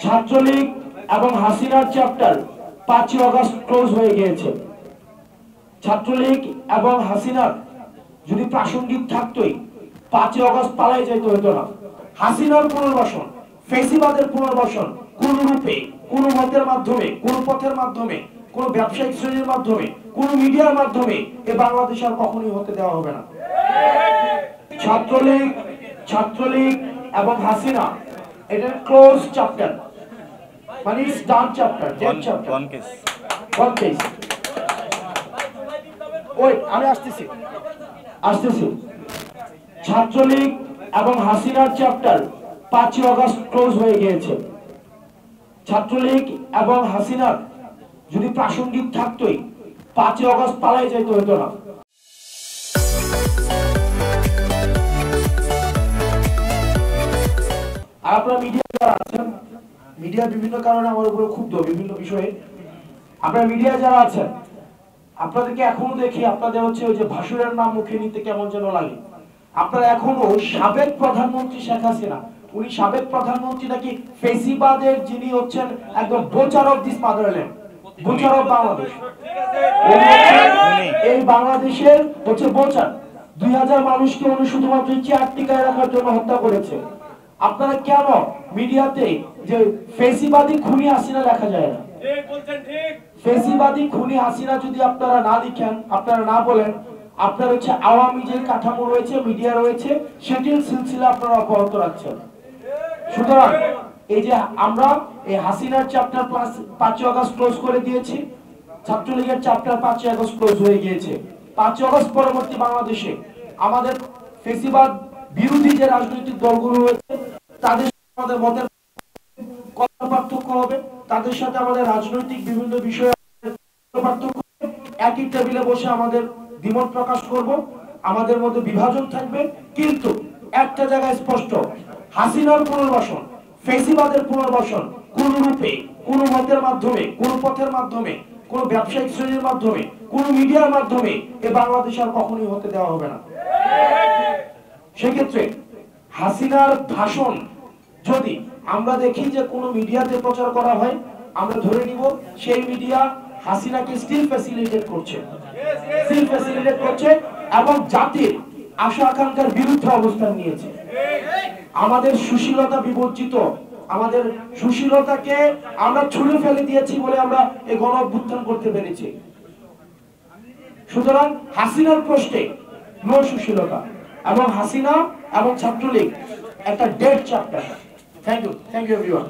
ছাত্রলীগ এবং হাসিনার chapter 5ই August close হয়ে গিয়েছে। ছাত্রলীগ এবং হাসিনার যদি প্রাসঙ্গিক থাকতোই 5ই আগস্ট পালাই যাইতে হতো না। হাসিনার পুনর্বাসন, ফেসিবাদের পুনর্বাসন কোন রূপে, কোন মতের মাধ্যমে, কোন পথের মাধ্যমে, কোন ব্যবসায়িক শ্রেণীর মাধ্যমে, কোন মিডিয়ার মাধ্যমে এ বাংলাদেশ আর কখনোই হতে দেওয়া হবে না। ছাত্রলীগ এবং হাসিনা এটা ক্লোজ চ্যাপ্টার, মানে done chapter, dead chapter, one case. ওই আমি আসতেছি। ছাত্রলীগ এবং হাসিনার চ্যাপ্টার 5ই আগস্ট ক্লোজ হয়ে গিয়েছে। ছাত্রলীগ এবং হাসিনার যদি প্রাসঙ্গিক থাকতোই 5ই আগস্ট পালাই যাইতে হতো না। আর আপনারা মিডিয়া যারা আছেন, মিডিয়া বিভিন্ন কারণে আমার উপরে ক্ষুব্ধ বিভিন্ন বিষয়ে। আপনারা মিডিয়া যারা আছেন, আপনাদেরকে এখনো দেখি আপনাদের হচ্ছে ওই যে ভাসুরের নাম মুখে নিতে কেমন যেন লাগে। আপনারা এখনো সাবেক প্রধানমন্ত্রী শেখ হাসিনা, উনি সাবেক প্রধানমন্ত্রী নাকি ফেসিবাদের যিনি হচ্ছেন একদম বোচার of this motherland, বোচার of Bangladesh, এই বাংলাদেশের হচ্ছে বোচার। 2000 মানুষকে উনি শুধুমাত্র চেয়ার টিকায় রাখার জন্য হত্যা করেছে। আপনারা কেন মিডিয়াতে যে ফেসিবাদী খুনি হাসিনা লেখা যায় না? ফেসিবাদী খুনি হাসিনা যদি আপনারা না লিখেন, আপনারা না বলেন, আপনার হচ্ছে আওয়ামী যে কাঠামো রয়েছে, মিডিয়া রয়েছে, সেটির সিলসিলা আপনারা অব্যাহত রাখছেন। সুতরাং এই যে আমরা এই হাসিনার চ্যাপ্টার 5ই আগস্ট ক্লোজ করে দিয়েছি, ছাত্রলীগের চ্যাপ্টার 5ই আগস্ট ক্লোজ হয়ে গিয়েছে। 5ই আগস্ট পরবর্তী বাংলাদেশে আমাদের ফেসিবাদ বিরোধী যে রাজনৈতিক দলগুলো রয়েছে তাদের সাথে আমাদের মতের কথা পার্থক্য হবে, তাদের সাথে আমাদের রাজনৈতিক বিভিন্ন বিষয়ে পার্থক্য হবে। একই টেবিলে বসে আমাদের দ্বিমত প্রকাশ করব, আমাদের মধ্যে বিভাজন থাকবে, কিন্তু একটা জায়গায় স্পষ্ট, হাসিনার পুনর্বাসন, ফেসিবাদের পুনর্বাসন কোন রূপে, কোন মতের মাধ্যমে, কোন পথের মাধ্যমে, কোন ব্যবসায়িক শ্রেণীর মাধ্যমে, কোন মিডিয়ার মাধ্যমে এ বাংলাদেশ আর কখনোই হতে দেওয়া হবে না। সেক্ষেত্রে হাসিনার ভাষণ যদি আমরা দেখি যে কোনো মিডিয়াতে প্রচার করা হয়, আমরা ধরে নিব সেই মিডিয়া হাসিনাকে স্টিল ফ্যাসিলিটেট করছে এবং জাতির আশা আকাঙ্ক্ষার বিরুদ্ধে অবস্থান নিয়েছে। আমাদের সুশীলতা বিবর্জিত, আমাদের সুশীলতাকে আমরা ছুঁড়ে ফেলে দিয়েছি বলে আমরা এই গণ অভ্যুত্থান করতে পেরেছি। সুতরাং হাসিনার প্রশ্নে নো সুশীলতা, এবং হাসিনা এবং ছাত্রলীগ একটা dead chapter. Thank you everyone.